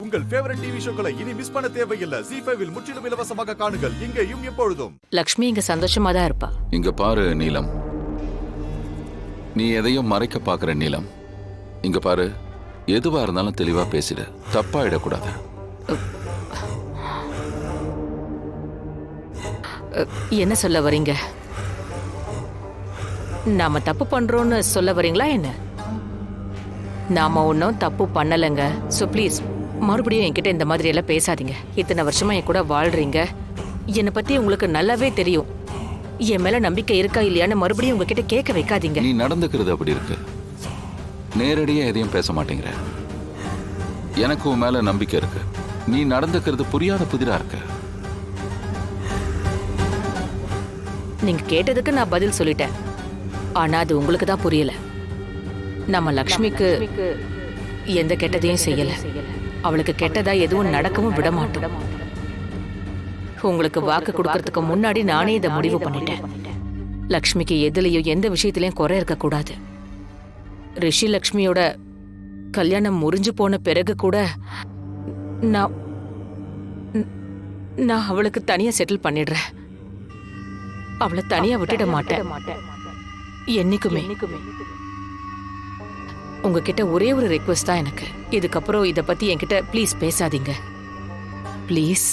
உங்கள் favourite TV ஷோக்களை இனி miss பண்ண தேவையில்லை. ZEE5 இல் முற்றிலும் இலவசமாக காணுங்கள். இங்கேயும் எப்பொழுதும். லக்ஷ்மி இங்க சந்தோஷமா தான் இருப்பா. இங்க பாரு நீலம், நீ எதையும் மறைக்க பாக்குற நீலம். இங்க பாரு, எதுவா இருந்தாலும் தெளிவா பேசிடு, தப்பாயிடக்கூடாது. என்ன சொல்ல வரீங்க? நாம தப்பு பண்றோம்னு சொல்ல வரீங்களா என்ன? நாம ஒன்னும் தப்பு பண்ணலங்க. சோ ப்ளீஸ் மறுபடியும் என்கிட்ட இந்த மாதிரி எல்லாம் பேசாதீங்க. இத்தனை வருஷமா என் கூட வாழ்றீங்க, என்னை பத்தி உங்களுக்கு நல்லாவே தெரியும். என் மேல நம்பிக்கை இருக்கா இல்லையான்னு மறுபடியும் உங்ககிட்ட கேட்க வைக்காதீங்க. நீ நடந்துக்கிறது அப்படி இருக்கு, நேரடியா எதையும் பேச மாட்டேங்கிற. எனக்கு உன் மேல நம்பிக்கை இருக்கு. நீ நடந்துக்கிறது புரியாத புதிரா இருக்கு. நீங்க கேட்டதுக்கு நான் பதில் சொல்லிட்டேன். ஆனா அது உங்களுக்கு தான் புரியல. நம்ம லக்ஷ்மிக்கு எந்த கெட்டதையும் செய்யல. அவளுக்கு கெட்டதா எதுவும் நடக்கவும் விட மாட்டோம். உங்களுக்கு வாக்கு கொடுக்கறதுக்கு முன்னாடி நானே இதை முடிவு பண்ணிட்டேன். லக்ஷ்மிக்கு எதுலயும் எந்த விஷயத்திலயும் குறை இருக்க கூடாது. ரிஷி லக்ஷ்மியோட கல்யாணம் முறிஞ்சு போன பிறகு கூட நான் அவளுக்கு தனியா செட்டில் பண்ணிடுறேன். அவளை தனியா விட்டுட மாட்டேன் என்னைக்குமே. உங்ககிட்ட ஒரே ஒரு ரெக்வெஸ்ட் தான் எனக்கு. இதுக்கப்புறம் இத பத்தி என்கிட்ட ப்ளீஸ் பேசாதீங்க, ப்ளீஸ்.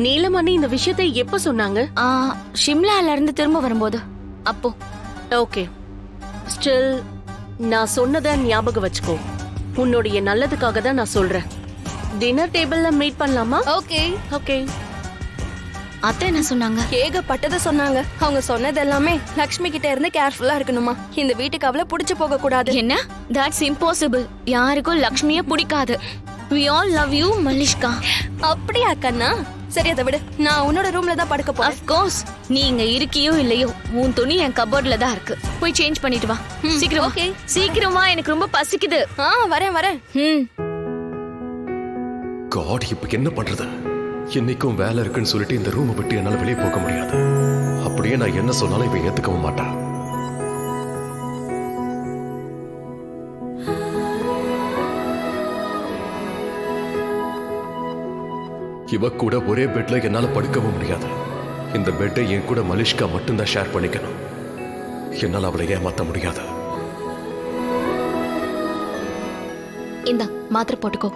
நீலமணி இந்த விஷயத்தை எப்ப சொன்னாங்க? ஷிம்லால இருந்து திரும்ப வரும்போது. அப்போ ஓகே, ஸ்டில் நான் சொன்னதை ஞாபகம் வச்சுக்கோ. உன்னுடைய நல்லதுக்காக தான் நான் சொல்றேன். டின்னர் டேபிள்ல மீட் பண்ணலாமா? ஓகே. ஓகே. அத்தை என்ன சொன்னாங்க? ஏகப்பட்டதை சொன்னாங்க. அவங்க சொன்னது எல்லாமே லக்ஷ்மி கிட்ட இருந்து கேர்ஃபுல்லா இருக்கணுமா. இந்த வீட்டுக்கு அவளை புடிச்சு போக கூடாது. என்ன? That's impossible. யாருக்கும் லக்ஷ்மிய பிடிக்காது. We all love you, Malishka. அப்படியா கண்ணா? சரி, அதை விடு. நான் உன்னோட ரூம்ல தான் படுக்க போறேன். Of course. நீ இங்க இருக்கியோ இல்லையோ, உன் துணி என் கபோர்ட்ல தான் இருக்கு. போய் சேஞ்ச் பண்ணிட்டு வா. சீக்கிரம் வா. சீக்கிரம் வா, எனக்கு ரொம்ப பசிக்குது. வரேன். காட், இப்ப என்ன பண்றது? என்னைக்கும் வேலை இருக்குன்னு சொல்லிட்டு இந்த ரூமை விட்டு என்னால வெளியே போக முடியாது. அப்படியே நான் என்ன சொன்னாலும் இவன் ஏத்துக்கவும் மாட்டான். இவ கூட ஒரே பெட்ல என்னால படுக்கவும் முடியாது. இந்த பெட்டை என் கூட மலிஷ்கா மட்டும்தான் ஷேர் பண்ணிக்கணும். என்னால அவளை ஏமாத்த முடியாது. இந்த மாத்திரை போட்டுக்கோ.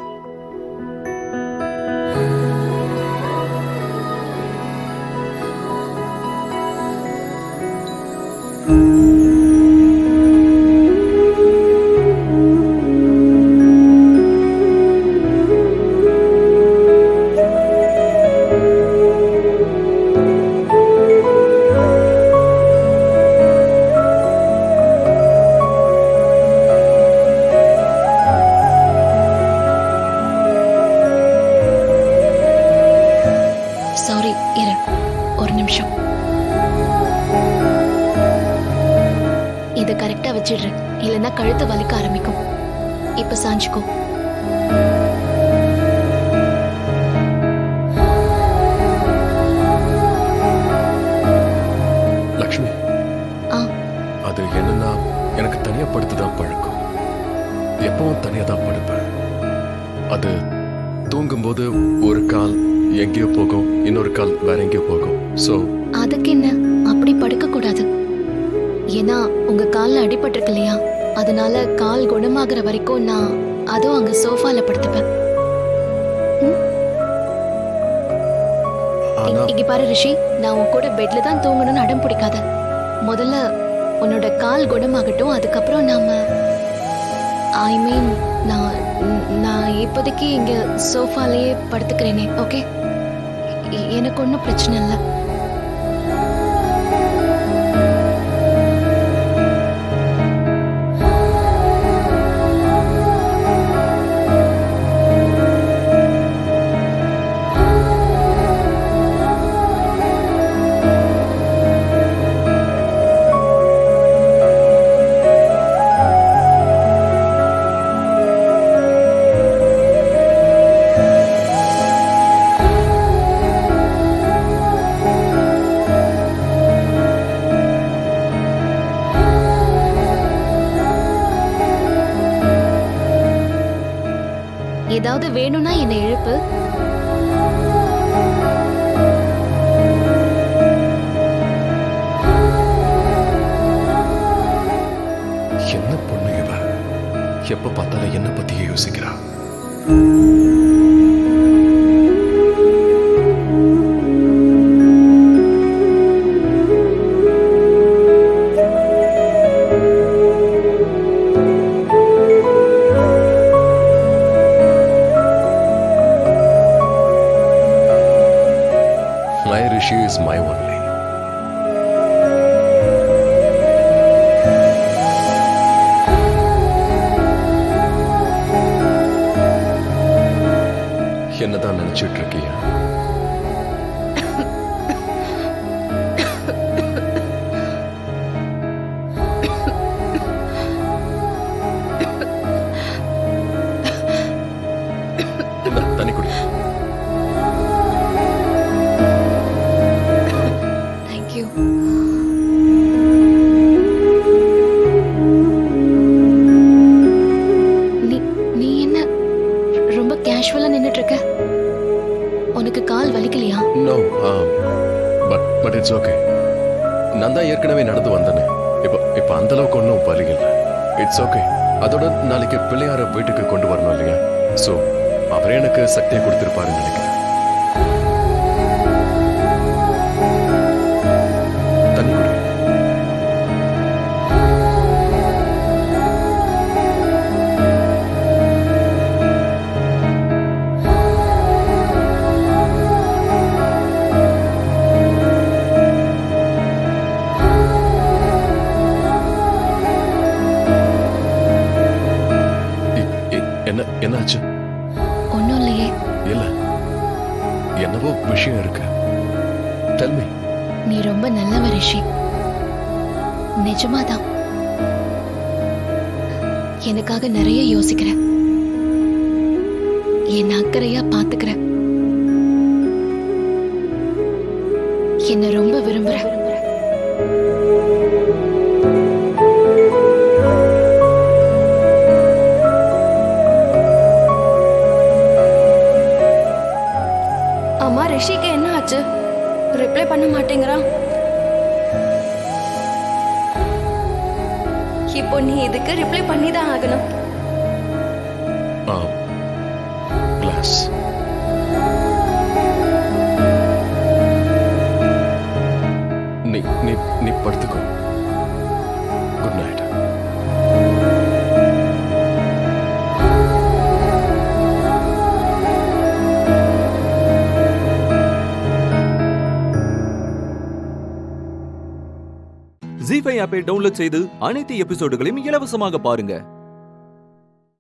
சாரி, இரு ஒரு நிமிஷம். இதை கரெக்டா வச்சிடுற, இல்லைன்னா கழுத்து வலிக்க ஆரம்பிக்கும். இப்ப சாஞ்சுக்கோ. லக்ஷ்மி, அது என்னன்னா, எனக்கு தனியா படுத்துதான் பழக்கம். எப்பவும் தனியா தான் படுப்பேன். அது தூங்கும்போது ஒரு கால் எங்கேயோ போகும், இன்னொரு கால் வேற எங்கேயோ போகும். சோ அதுக்கு என்ன, அப்படி படுக்க கூடாது. ஏன்னா உங்க கால்ல அடிபட்டிருக்கு இல்லையா, அதனால கால் குணமாகற வரைக்கும் நான் அதுவும் அங்க சோஃபால படுத்துப்பேன். இங்க பாரு ரிஷி, நான் உன் கூட பெட்ல தான் தூங்கணும்னு அடம் பிடிக்காத. முதல்ல உன்னோட கால் குணமாகட்டும், அதுக்கப்புறம் நாம ஐ மீன் நான் இப்போதைக்கு இங்க சோஃபாலேயே படுத்துக்கிறேனே. ஓகே, எனக்கு ஒன்றும் பிரச்சனை இல்லை. ஏதாவது வேணும்னா என்னை எழுப்பு. என்ன பொண்ணு இவ? எப்ப பார்த்தாலும் என்ன பத்தியே யோசிக்கிறா. My Rishi is my only. என்னதான் நினைச்சிட்டு இருக்கியா? இந்தா, தண்ணி குடி. தேங்க்யூ. நீ நீ என்ன ரொம்ப கேஷுவலா நின்னுட்டு இருக்க? உனக்கு கால் வலிக்கலையா? No, but it's okay. நான் தான் ஏற்கனவே நடந்து வந்தேனே. இப்போ அந்த அளவுக்கு ஒன்றும் வலி இல்லை. It's okay. அதோட நாளைக்கு பிள்ளையார வீட்டுக்கு கொண்டு வரணும் இல்லையா? ஸோ அவரே எனக்கு சக்தியை கொடுத்துருப்பாருன்னு நினைக்கிறேன். தண்ணி குடி. என்னாச்சு? ஒன்னும் இல்லையே. இல்ல, என்னவோ விஷயம் இருக்கு. Tell me. நீ ரொம்ப நல்லவ ரிஷி. நிஜமாதான். எனக்காக நிறைய யோசிக்கிற, என் அக்கறையா பாத்துக்கிற, என்ன ரொம்ப விரும்புற. அம்மா, ரிஷிக்கு என்ன ஆச்சு? ரிப்ளை பண்ண மாட்டேங்கிறான். இப்போ நீ இதுக்கு ரிப்ளை பண்ணி தான் ஆகணும். கிளாஸ். நீ படுத்துக்கோ. Good night. ZEE5 ஆப்பை டவுன்லோட் செய்து அனைத்து எபிசோடுகளையும் இலவசமாக பாருங்க.